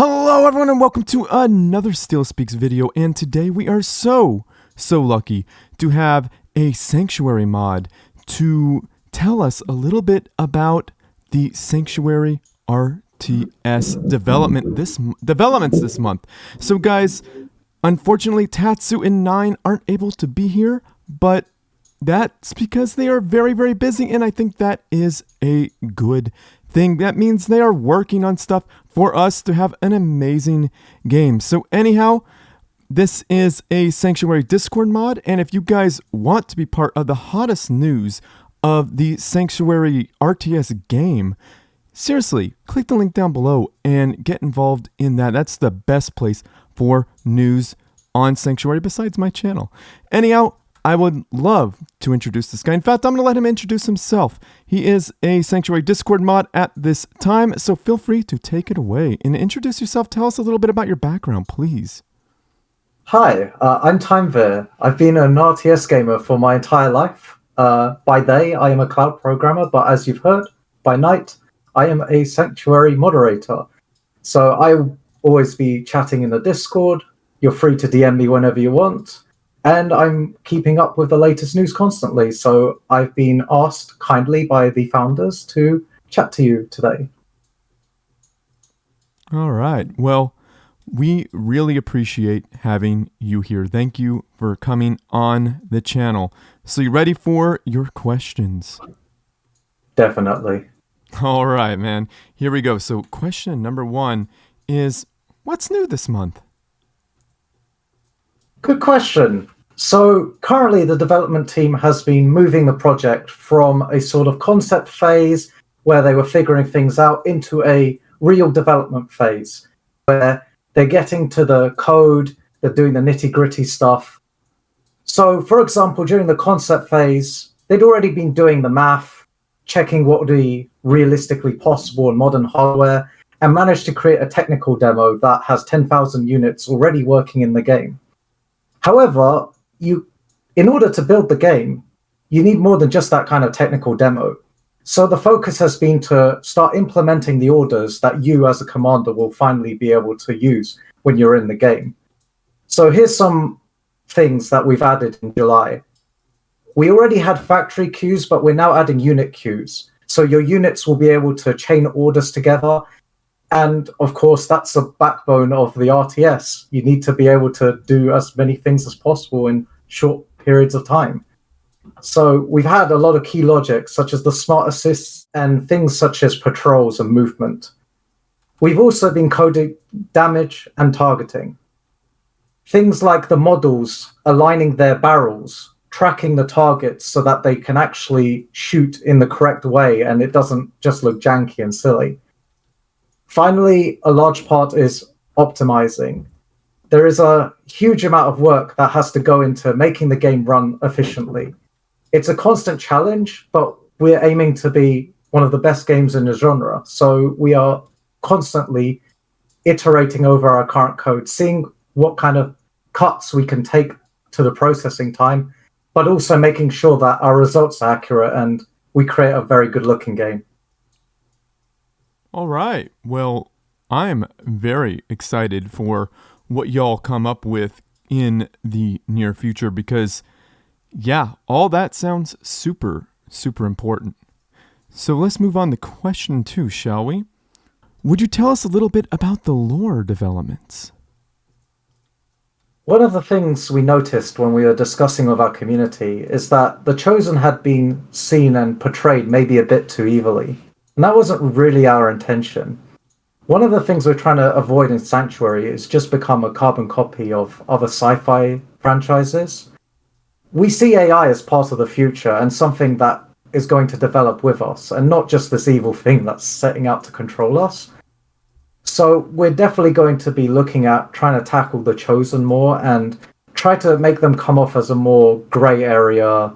Hello everyone and welcome to another Still Speaks video, and today we are so lucky to have a Sanctuary mod to tell us a little bit about the Sanctuary RTS developments this month. So guys, unfortunately Tatsu and Nine aren't able to be here, but that's because they are very busy, and I think that is a good thing. That means they are working on stuff for us to have an amazing game. So anyhow, this is a Sanctuary Discord mod, and if you guys want to be part of the hottest news of the Sanctuary RTS game, seriously, click the link down below and get involved in that. That's the best place for news on Sanctuary besides my channel. Anyhow, I would love to introduce this guy. In fact, I'm going to let him introduce himself. He is a Sanctuary Discord mod at this time, so feel free to take it away and introduce yourself. Tell us a little bit about your background, please. Hi, I'm Timevir. I've been an RTS gamer for my entire life. By day, I am a cloud programmer, but as you've heard, by night, I am a Sanctuary moderator. So I will always be chatting in the Discord. You're free to DM me whenever you want. And I'm keeping up with the latest news constantly, so I've been asked kindly by the founders to chat to you today. All right. Well, we really appreciate having you here. Thank you for coming on the channel. So you ready for your questions? Definitely. All right, man. Here we go. So question number 1 is, what's new this month? Good question. So currently the development team has been moving the project from a sort of concept phase where they were figuring things out into a real development phase where they're getting to the code, they're doing the nitty-gritty stuff. So for example, during the concept phase, they'd already been doing the math, checking what would be realistically possible in modern hardware, and managed to create a technical demo that has 10,000 units already working in the game. However, in order to build the game, you need more than just that kind of technical demo. So the focus has been to start implementing the orders that you as a commander will finally be able to use when you're in the game. So here's some things that we've added in July. We already had factory queues, but we're now adding unit queues. So your units will be able to chain orders together. And of course, that's the backbone of the RTS. You need to be able to do as many things as possible in short periods of time. So we've had a lot of key logic, such as the smart assists and things such as patrols and movement. We've also been coding damage and targeting. Things like the models aligning their barrels, tracking the targets so that they can actually shoot in the correct way and it doesn't just look janky and silly. Finally, a large part is optimizing. There is a huge amount of work that has to go into making the game run efficiently. It's a constant challenge, but we're aiming to be one of the best games in the genre. So we are constantly iterating over our current code, seeing what kind of cuts we can take to the processing time, but also making sure that our results are accurate and we create a very good looking game. All right. Well, I'm very excited for what y'all come up with in the near future because, yeah, all that sounds super important. So let's move on to question 2, shall we? Would you tell us a little bit about the lore developments? One of the things we noticed when we were discussing with our community is that the Chosen had been seen and portrayed maybe a bit too evilly. And that wasn't really our intention. One of the things we're trying to avoid in Sanctuary is just become a carbon copy of other sci-fi franchises. We see AI as part of the future and something that is going to develop with us, and not just this evil thing that's setting out to control us. So we're definitely going to be looking at trying to tackle the Chosen more and try to make them come off as a more grey area,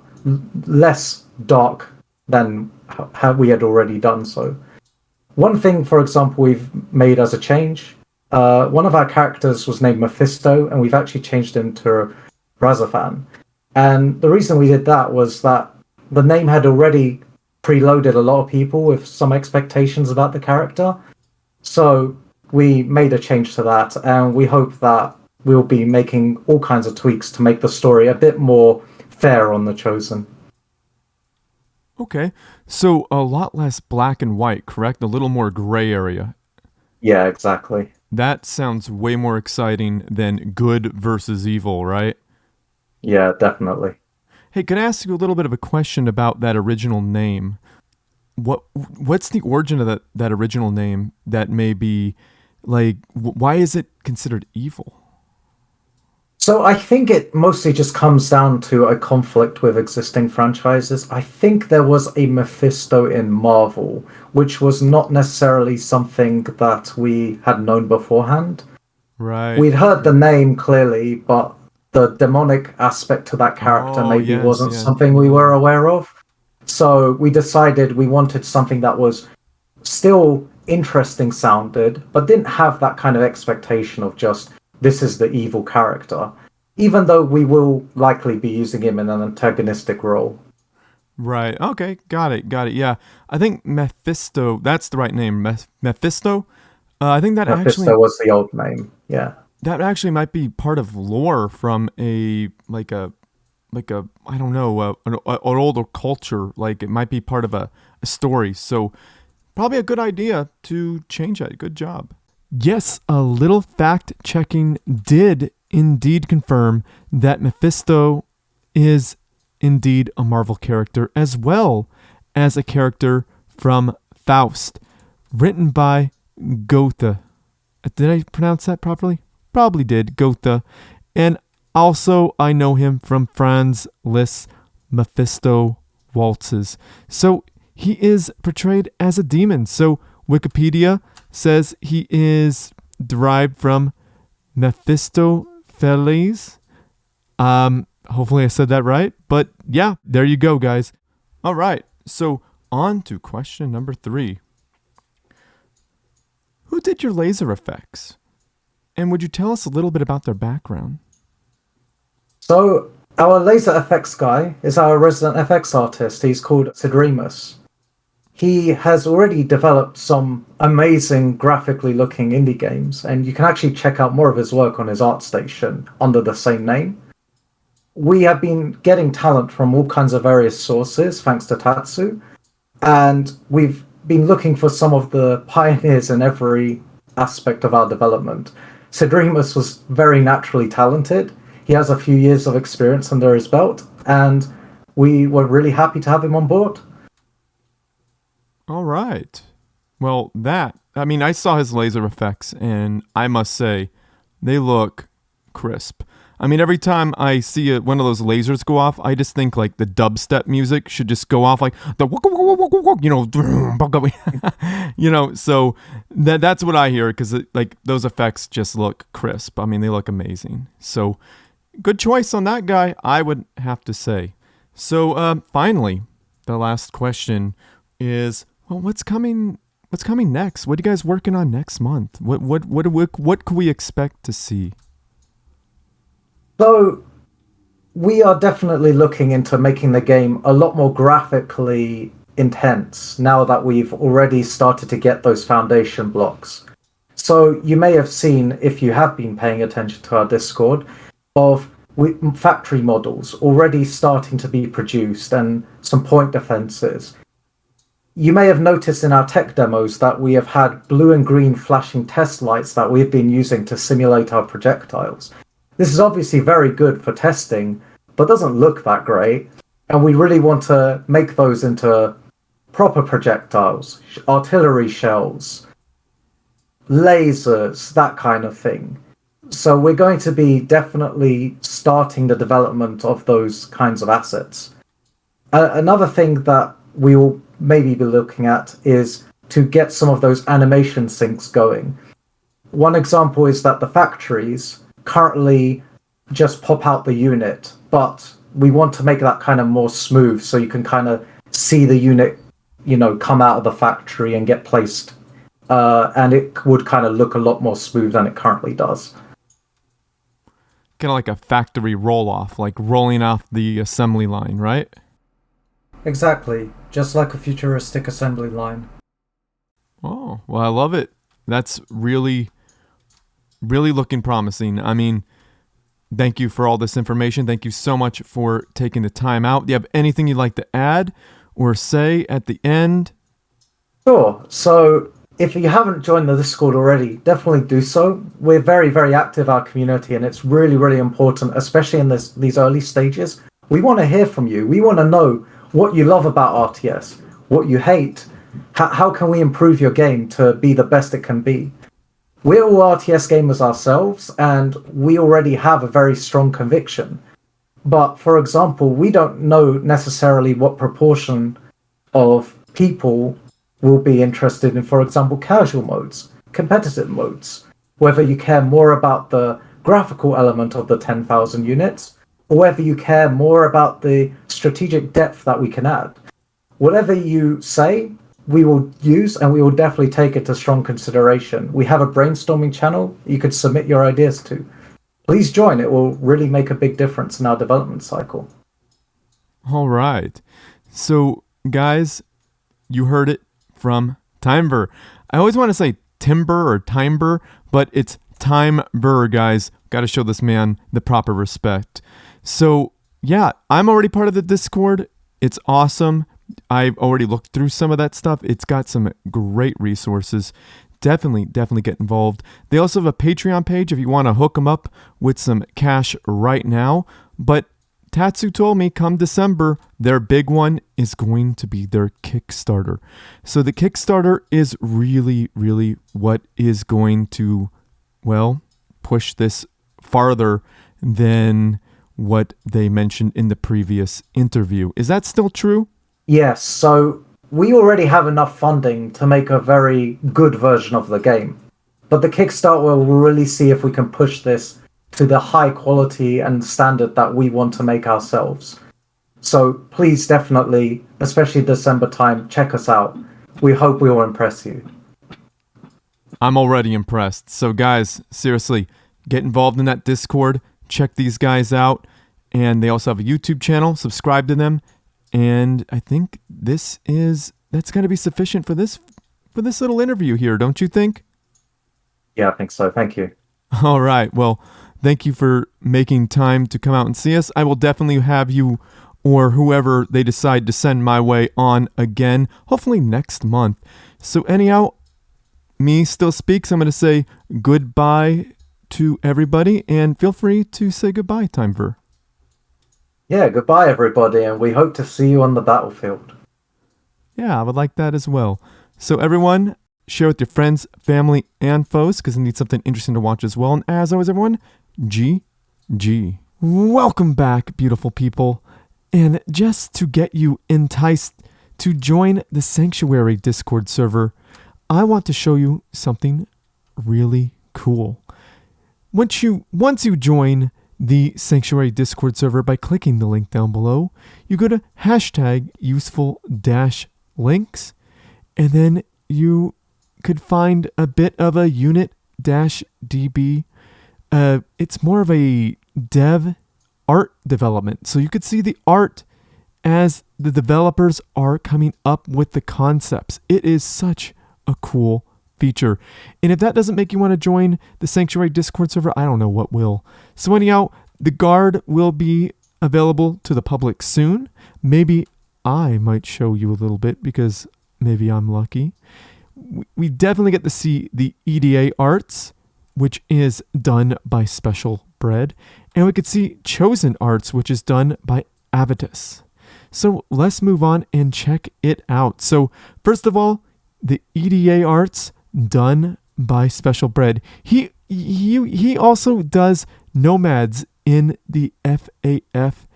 less dark than how we had already done so. One thing, for example, we've made as a change, one of our characters was named Mephisto, and we've actually changed him to Razafan. And the reason we did that was that the name had already preloaded a lot of people with some expectations about the character. So we made a change to that, and we hope that we'll be making all kinds of tweaks to make the story a bit more fair on the Chosen. Okay, so a lot less black and white, correct? A little more gray area. Yeah, exactly. That sounds way more exciting than good versus evil, right? Yeah, definitely. Hey, can I ask you a little bit of a question about that original name? What's the origin of that original name that may be like why is it considered evil? So I think it mostly just comes down to a conflict with existing franchises. I think there was a Mephisto in Marvel, which was not necessarily something that we had known beforehand. Right. We'd heard the name clearly, but the demonic aspect to that character Oh, maybe yes, wasn't yes. something we were aware of. So we decided we wanted something that was still interesting sounded, but didn't have that kind of expectation of just this is the evil character, even though we will likely be using him in an antagonistic role. Right. Okay. Got it. Got it. Yeah. I think Mephisto, that's the right name. Mephisto. I think Mephisto was the old name. Yeah. that actually might be part of lore from a I don't know, an older culture. Like it might be part of a story. So probably a good idea to change that. Good job. Yes, a little fact checking did indeed confirm that Mephisto is indeed a Marvel character as well as a character from Faust, written by Goethe. Did I pronounce that properly? Probably did, Goethe. And also, I know him from Franz Liszt's Mephisto Waltzes. So he is portrayed as a demon. So Wikipedia says he is derived from Mephistopheles. Hopefully I said that right. But yeah, there you go, guys. All right. So on to question number 3. Who did your laser effects? And would you tell us a little bit about their background? So our laser effects guy is our resident FX artist. He's called Sid Remus. He has already developed some amazing graphically looking indie games, and you can actually check out more of his work on his ArtStation under the same name. We have been getting talent from all kinds of various sources, thanks to Tatsu, and we've been looking for some of the pioneers in every aspect of our development. Sid Remus was very naturally talented. He has a few years of experience under his belt, and we were really happy to have him on board. All right. Well, I saw his laser effects, and I must say, they look crisp. I mean, every time I see one of those lasers go off, I just think like the dubstep music should just go off like the so that's what I hear because like those effects just look crisp. I mean, they look amazing. So good choice on that guy, I would have to say. So finally, the last question is, well, what's coming next? What are you guys working on next month? What could we expect to see? So we are definitely looking into making the game a lot more graphically intense now that we've already started to get those foundation blocks. So you may have seen, if you have been paying attention to our Discord, of factory models already starting to be produced and some point defenses. You may have noticed in our tech demos that we have had blue and green flashing test lights that we've been using to simulate our projectiles. This is obviously very good for testing, but doesn't look that great. And we really want to make those into proper projectiles, artillery shells, lasers, that kind of thing. So we're going to be definitely starting the development of those kinds of assets. Another thing that we will maybe be looking at is to get some of those animation syncs going. One example is that the factories currently just pop out the unit, but we want to make that kind of more smooth so you can kind of see the unit, come out of the factory and get placed, and it would kind of look a lot more smooth than it currently does. Kind of like a factory roll-off, like rolling off the assembly line, right? Exactly, just like a futuristic assembly line. Oh, well, I love it. That's really, really looking promising. I mean, thank you for all this information. Thank you so much for taking the time out. Do you have anything you'd like to add or say at the end? Sure. So if you haven't joined the Discord already, definitely do so. We're very, very active, our community, and it's really, really important, especially in these early stages. We want to hear from you. We want to know what you love about RTS, what you hate. How can we improve your game to be the best it can be? We're all RTS gamers ourselves, and we already have a very strong conviction. But, for example, we don't know necessarily what proportion of people will be interested in, for example, casual modes, competitive modes, whether you care more about the graphical element of the 10,000 units, or whether you care more about the strategic depth that we can add. Whatever you say, we will use, and we will definitely take it to strong consideration. We have a brainstorming channel you could submit your ideas to. Please join. It will really make a big difference in our development cycle. All right. So, guys, you heard it from Timevir. I always want to say Timber or Timber, but it's Timevir, guys. Got to show this man the proper respect. So, yeah, I'm already part of the Discord. It's awesome. I've already looked through some of that stuff. It's got some great resources. Definitely get involved. They also have a Patreon page if you want to hook them up with some cash right now. But Tatsu told me come December, their big one is going to be their Kickstarter. So the Kickstarter is really, really what is going to, well, push this farther than what they mentioned in the previous interview. Is that still true? Yes, so we already have enough funding to make a very good version of the game. But the Kickstarter will really see if we can push this to the high quality and standard that we want to make ourselves. So please definitely, especially December time, check us out. We hope we will impress you. I'm already impressed. So guys, seriously, get involved in that Discord. Check these guys out. And they also have a YouTube channel. Subscribe to them. And I think that's going to be sufficient for this little interview here, don't you think? Yeah, I think so. Thank you. All right. Well, thank you for making time to come out and see us. I will definitely have you or whoever they decide to send my way on again, hopefully next month. So anyhow, me still speaks. I'm going to say goodbye to everybody, and feel free to say goodbye, Timevir. Yeah, goodbye everybody, and we hope to see you on the battlefield. Yeah, I would like that as well. So everyone, share with your friends, family, and foes, because they need something interesting to watch as well. And as always, everyone, GG. Welcome back, beautiful people. And just to get you enticed to join the Sanctuary Discord server, I want to show you something really cool. Once you join the Sanctuary Discord server by clicking the link down below, you go to #useful-links, and then you could find a bit of a unit-db. It's more of a dev art development. So you could see the art as the developers are coming up with the concepts. It is such a cool feature. And if that doesn't make you want to join the Sanctuary Discord server, I don't know what will. So anyhow, the guard will be available to the public soon. Maybe I might show you a little bit because maybe I'm lucky. We definitely get to see the EDA arts, which is done by Special Bread. And we could see Chosen Arts, which is done by Avitus. So let's move on and check it out. So first of all, the EDA arts done by Special Bread. He also does nomads in the FAF,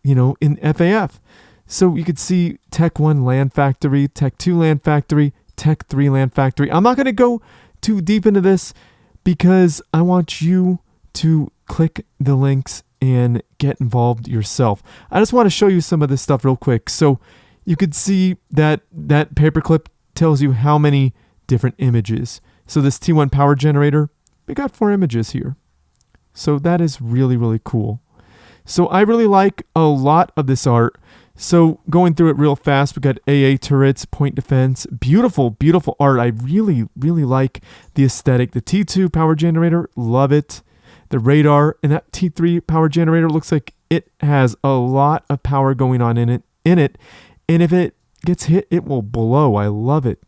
in FAF. So you could see Tech 1 Land Factory, Tech 2 Land Factory, Tech 3 Land Factory. I'm not going to go too deep into this because I want you to click the links and get involved yourself. I just want to show you some of this stuff real quick. So you could see that paperclip tells you how many different images. So this T1 power generator, we got 4 images here. So that is really, really cool. So I really like a lot of this art. So going through it real fast, we got AA turrets, point defense, beautiful, beautiful art. I really, really like the aesthetic. The T2 power generator, love it. The radar and that T3 power generator looks like it has a lot of power going on in it. And if it gets hit, it will blow. I love it.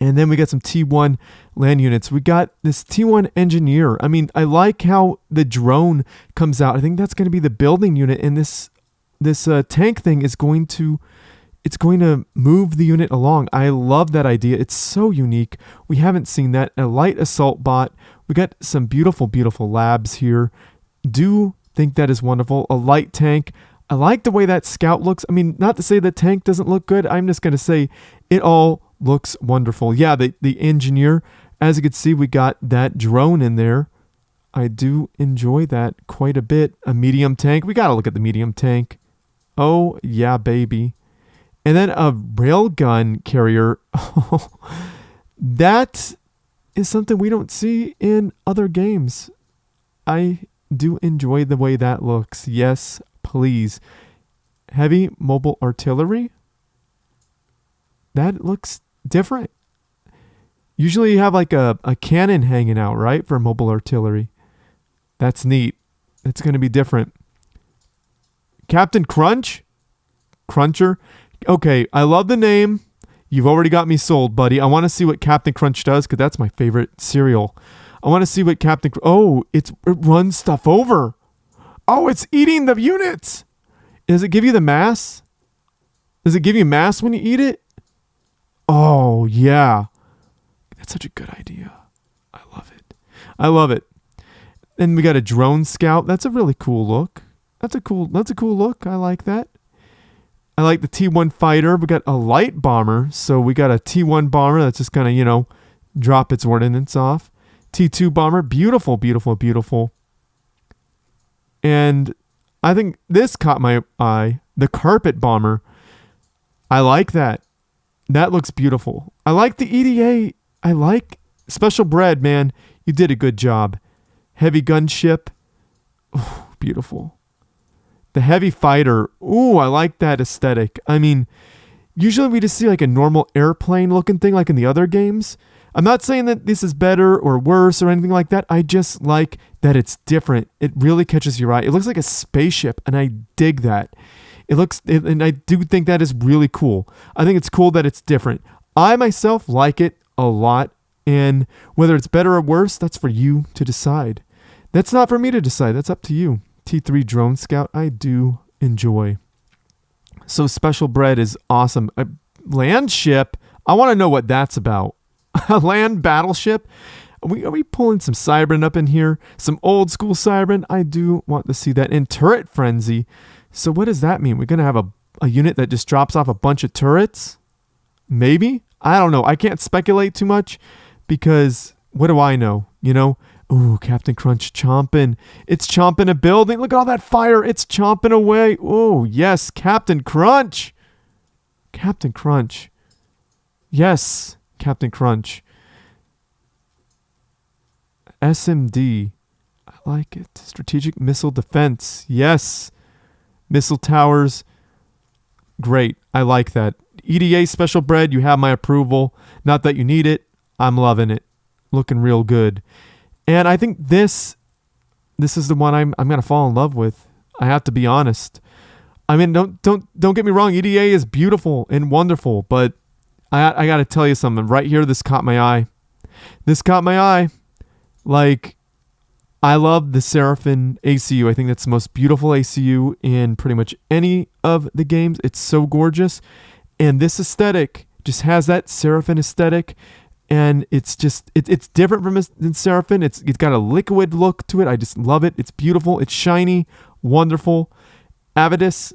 And then we got some T1 land units. We got this T1 engineer. I mean, I like how the drone comes out. I think that's going to be the building unit, and this tank thing is going to move the unit along. I love that idea. It's so unique. We haven't seen that. A light assault bot. We got some beautiful, beautiful labs here. Do think that is wonderful. A light tank. I like the way that scout looks. I mean, not to say the tank doesn't look good. I'm just going to say it all looks wonderful. Yeah, the engineer, as you can see, we got that drone in there. I do enjoy that quite a bit. A medium tank. We got to look at the medium tank. Oh, yeah, baby. And then a railgun carrier. That is something we don't see in other games. I do enjoy the way that looks. Yes, please. Heavy mobile artillery. That looks different. Usually you have like a cannon hanging out, right? For mobile artillery. That's neat. It's going to be different. Captain Crunch? Cruncher? Okay, I love the name. You've already got me sold, buddy. I want to see what Captain Crunch does because that's my favorite cereal. I want to see what it runs stuff over. Oh, it's eating the units. Does it give you the mass? Does it give you mass when you eat it? Oh, yeah. That's such a good idea. I love it. I love it. Then we got a drone scout. That's a really cool look. That's a cool look. I like that. I like the T1 fighter. We got a light bomber. So we got a T1 bomber that's just going to, drop its ordnance off. T2 bomber. Beautiful, beautiful, beautiful. And I think this caught my eye. The carpet bomber. I like that. That looks beautiful. I like the EDA. I like Special Bread, man. You did a good job. Heavy gunship. Oh, beautiful. The heavy fighter. Ooh, I like that aesthetic. I mean, usually we just see like a normal airplane looking thing like in the other games. I'm not saying that this is better or worse or anything like that. I just like that it's different. It really catches your eye. It looks like a spaceship, and I dig that. And I do think that is really cool. I think it's cool that it's different. I myself like it a lot, and whether it's better or worse, that's for you to decide. That's not for me to decide. That's up to you. T3 drone scout, I do enjoy. So Special Bread is awesome. A land ship, I want to know what that's about. A land battleship? Are we pulling some Cybran up in here? Some old school Cybran? I do want to see that. And turret frenzy. So what does that mean? We're going to have a unit that just drops off a bunch of turrets? Maybe? I don't know. I can't speculate too much because what do I know? Ooh, Captain Crunch chomping. It's chomping a building. Look at all that fire. It's chomping away. Oh, yes, Captain Crunch. Captain Crunch. Yes, Captain Crunch. SMD. I like it. Strategic Missile Defense. Yes. Missile towers. Great. I like that. EDA Special Bread, you have my approval. Not that you need it. I'm loving it. Looking real good. And I think this is the one I'm going to fall in love with. I have to be honest. I mean, don't get me wrong. EDA is beautiful and wonderful, but I got to tell you something right here. This caught my eye. Like, I love the Seraphim ACU. I think that's the most beautiful ACU in pretty much any of the games. It's so gorgeous. And this aesthetic just has that Seraphim aesthetic. And it's just, it's different than Seraphim. It's got a liquid look to it. I just love it. It's beautiful. It's shiny. Wonderful. Avitus.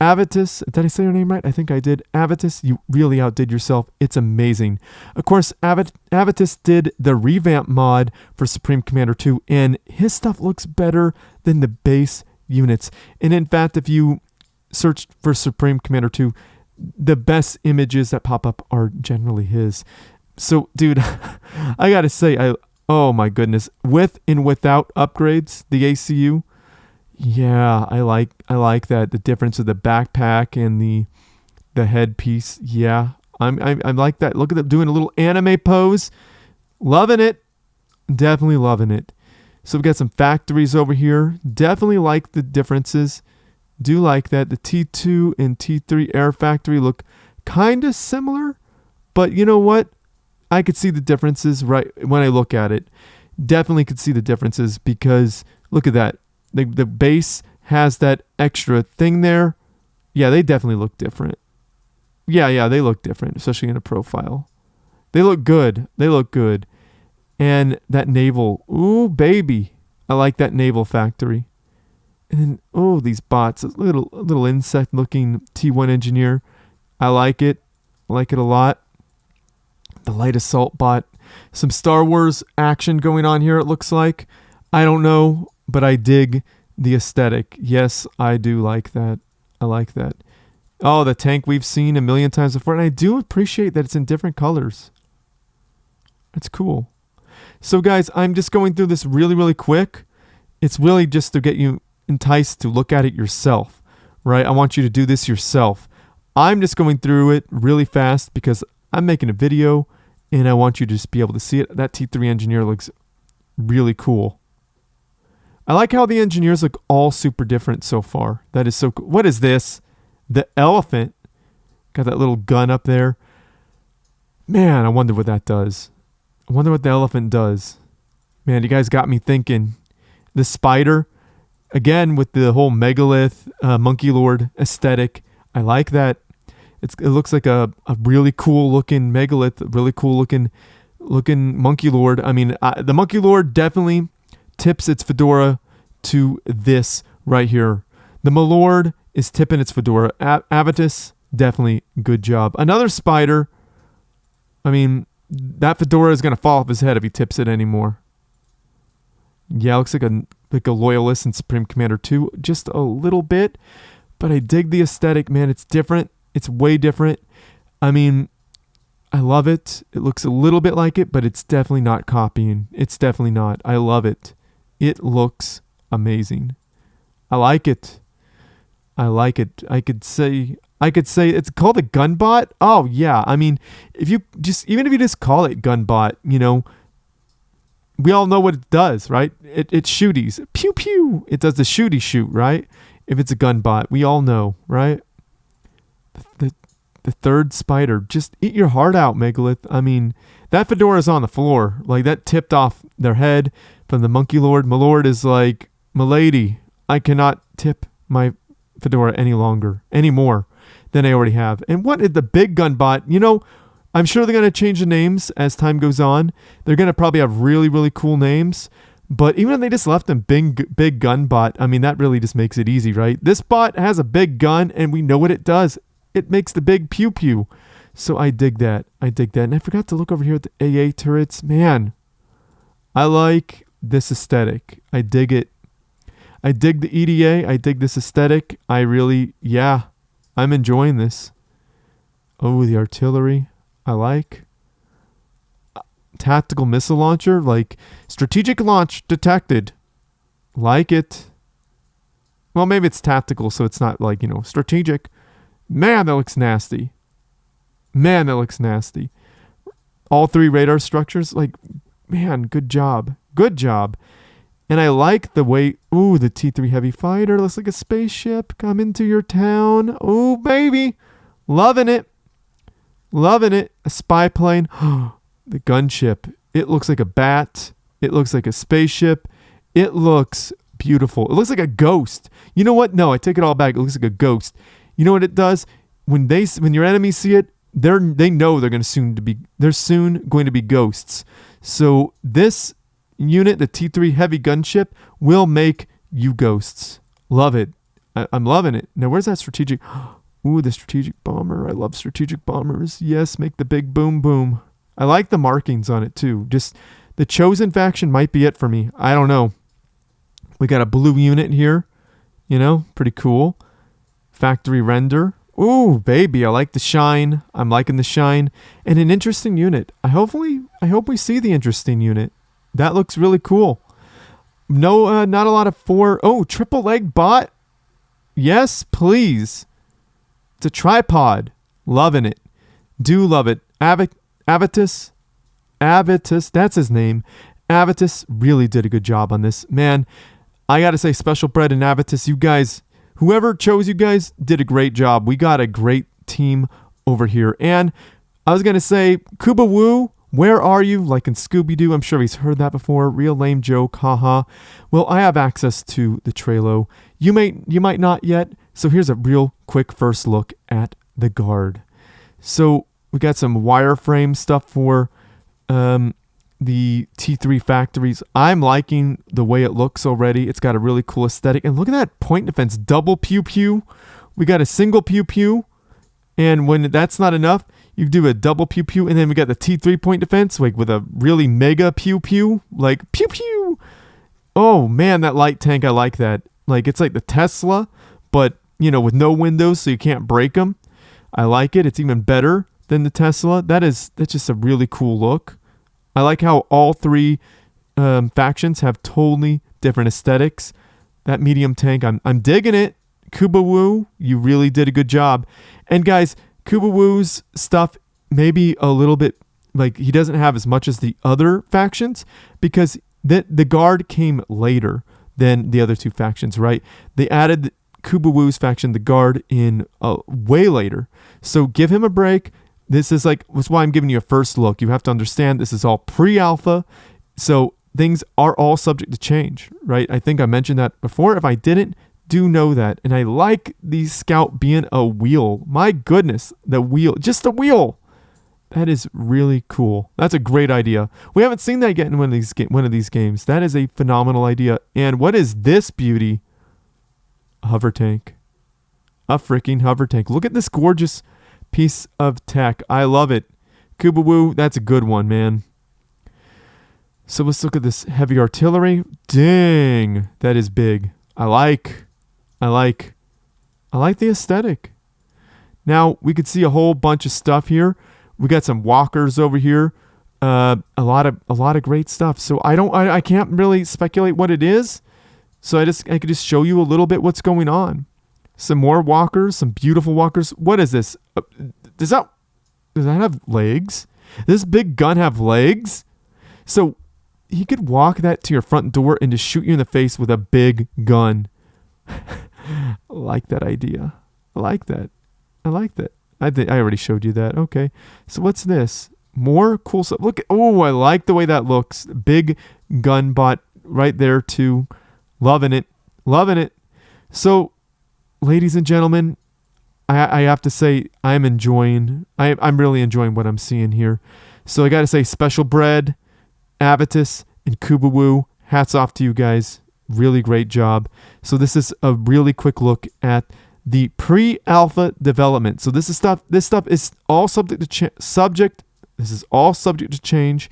Did I say your name right? I think I did. Avitus, you really outdid yourself. It's amazing. Of course, Avitus did the revamp mod for Supreme Commander 2, and his stuff looks better than the base units. And in fact, if you search for Supreme Commander 2, the best images that pop up are generally his. So, dude, I gotta say, oh my goodness, with and without upgrades, the ACU, Yeah, I like that. The difference of the backpack and the headpiece. Yeah, I like that. Look at them doing a little anime pose. Loving it. Definitely loving it. So we've got some factories over here. Definitely like the differences. Do like that. The T2 and T3 Air Factory look kind of similar, but you know what? I could see the differences right when I look at it. Definitely could see the differences because look at that. The base has that extra thing there. Yeah, they definitely look different. Yeah, they look different, especially in a profile. They look good. They look good. And that naval, ooh, baby. I like that naval factory. And then, oh, these bots, a little insect-looking T1 engineer. I like it. I like it a lot. The light assault bot. Some Star Wars action going on here, it looks like. I don't know, but I dig the aesthetic. Yes, I do like that. I like that. Oh, the tank we've seen a million times before. And I do appreciate that it's in different colors. It's cool. So guys, I'm just going through this really, really quick. It's really just to get you enticed to look at it yourself, right? I want you to do this yourself. I'm just going through it really fast because I'm making a video and I want you to just be able to see it. That T3 engineer looks really cool. I like how the engineers look all super different so far. That is so cool. What is this? The elephant. Got that little gun up there. Man, I wonder what that does. I wonder what the elephant does. Man, you guys got me thinking. The spider, again, with the whole megalith, monkey lord aesthetic. I like that. It looks like a really cool looking megalith, a really cool looking monkey lord. I mean, the monkey lord definitely tips its fedora to this right here. The Malord is tipping its fedora. Avitus, definitely good job. Another spider. I mean, that fedora is going to fall off his head if he tips it anymore. Yeah, looks like a loyalist in Supreme Commander 2, just a little bit. But I dig the aesthetic, man. It's different. It's way different. I mean, I love it. It looks a little bit like it, but it's definitely not copying. It's definitely not. I love it. It looks amazing. I like it. I like it. I could say it's called a gunbot. Oh yeah. I mean, even if you just call it gunbot, you know, we all know what it does, right? It shooties. Pew pew. It does the shooty shoot, right? If it's a gunbot, we all know, right? The third spider. Just eat your heart out, Megalith. I mean, that fedora is on the floor. Like, that tipped off their head from the Monkey Lord. My lord is like, milady, I cannot tip my fedora any more than I already have. And what is the big gunbot? You know, I'm sure they're going to change the names as time goes on. They're going to probably have really, really cool names. But even if they just left them big gun bot, I mean, that really just makes it easy, right? This bot has a big gun, and we know what it does. It makes the big pew-pew. So I dig that. And I forgot to look over here at the AA turrets. Man, I like this aesthetic. I dig it. I dig the EDA. I dig this aesthetic. I'm enjoying this. Oh, the artillery. I like. Tactical missile launcher, like strategic launch detected. Like it. Well, maybe it's tactical, so it's not like, strategic. Man, that looks nasty. All three radar structures, like, man, good job. And I like the way, the T3 heavy fighter looks like a spaceship coming to your town. Oh, baby. Loving it. A spy plane. The gunship. It looks like a bat. It looks like a spaceship. It looks beautiful. It looks like a ghost. You know what? No, I take it all back. It looks like a ghost. You know what it does? When your enemies see it, they know they're soon going to be ghosts. So this unit, the T3 heavy gunship, will make you ghosts. Love it. I'm loving it. Now, where's that strategic? Ooh, the strategic bomber. I love strategic bombers. Yes, make the big boom boom. I like the markings on it too. Just the chosen faction might be it for me. I don't know. We got a blue unit here. Pretty cool. Factory render. Ooh, baby, I like the shine. I'm liking the shine. And an interesting unit. I hope we see the interesting unit. That looks really cool. No, not a lot of 4. Oh, triple leg bot. Yes, please. It's a tripod. Loving it. Do love it. Avitus, that's his name. Avitus really did a good job on this. Man, I gotta say, Special Bread and Avitus, you guys, whoever chose you guys, did a great job. We got a great team over here. And I was gonna say, Kuba Woo, where are you? Like in Scooby-Doo, I'm sure he's heard that before. Real lame joke, haha. Well, I have access to the Trello. You might not yet. So here's a real quick first look at the guard. So we got some wireframe stuff for the T3 factories. I'm liking the way it looks already. It's got a really cool aesthetic. And look at that point defense, double pew pew. We got a single pew pew. And when that's not enough, you do a double pew pew. And then we got the T3 point defense, like with a really mega pew pew. Like pew pew. Oh man, that light tank, I like that. Like it's like the Tesla, but with no windows so you can't break them. I like it. It's even better than the Tesla. That's just a really cool look. I like how all 3 factions have totally different aesthetics. That medium tank, I'm digging it. Kuba Woo, you really did a good job. And guys, Kuba Woo's stuff maybe a little bit, like he doesn't have as much as the other factions because the guard came later than the other 2 factions, right? They added Kuba Woo's faction, the guard, in way later. So give him a break. This is that's why I'm giving you a first look. You have to understand this is all pre-alpha. So things are all subject to change, right? I think I mentioned that before. If I didn't, do know that. And I like the Scout being a wheel. My goodness, the wheel, just the wheel. That is really cool. That's a great idea. We haven't seen that yet in one of these games. That is a phenomenal idea. And what is this beauty? A hover tank. A freaking hover tank. Look at this gorgeous piece of tech. I love it. Kuba Woo, that's a good one, man. So let's look at this heavy artillery. Dang, that is big. I like the aesthetic. Now we could see a whole bunch of stuff here. We got some walkers over here. A lot of great stuff. So I can't really speculate what it is. So I could just show you a little bit what's going on. Some more walkers, some beautiful walkers. What is this? Does that have legs? Does this big gun have legs? So he could walk that to your front door and just shoot you in the face with a big gun. I like that idea. I like that. I already showed you that. Okay. So what's this? More cool stuff. Look. Oh, I like the way that looks. Big gun bot right there too. Loving it. So, ladies and gentlemen, I have to say I'm really enjoying what I'm seeing here. So I got to say, Special Bread, Avitus, and Kuba Woo, hats off to you guys. Really great job. So this is a really quick look at the pre-alpha development. So this stuff is all subject to change,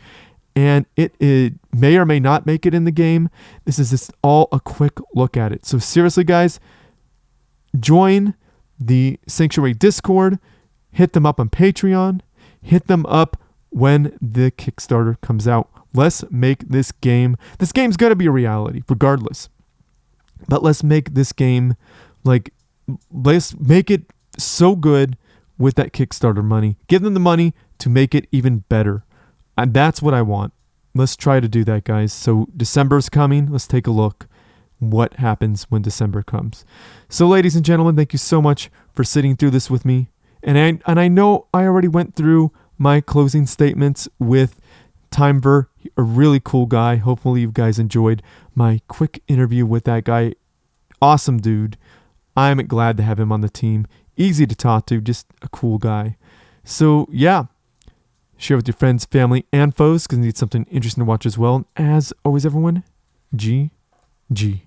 and it may or may not make it in the game. This is just all a quick look at it. So seriously, guys, join the Sanctuary Discord, hit them up on Patreon, hit them up when the Kickstarter comes out. Let's make this game. This game's going to be a reality regardless. But let's make this game, let's make it so good with that Kickstarter money. Give them the money to make it even better. And that's what I want. Let's try to do that, guys. So December's coming. Let's take a look what happens when December comes. So ladies and gentlemen, thank you so much for sitting through this with me. And I know I already went through my closing statements with Timevir, a really cool guy. Hopefully you guys enjoyed my quick interview with that guy. Awesome dude. I'm glad to have him on the team. Easy to talk to, just a cool guy. So yeah, share with your friends, family, and foes because you need something interesting to watch as well. And as always, everyone, GG.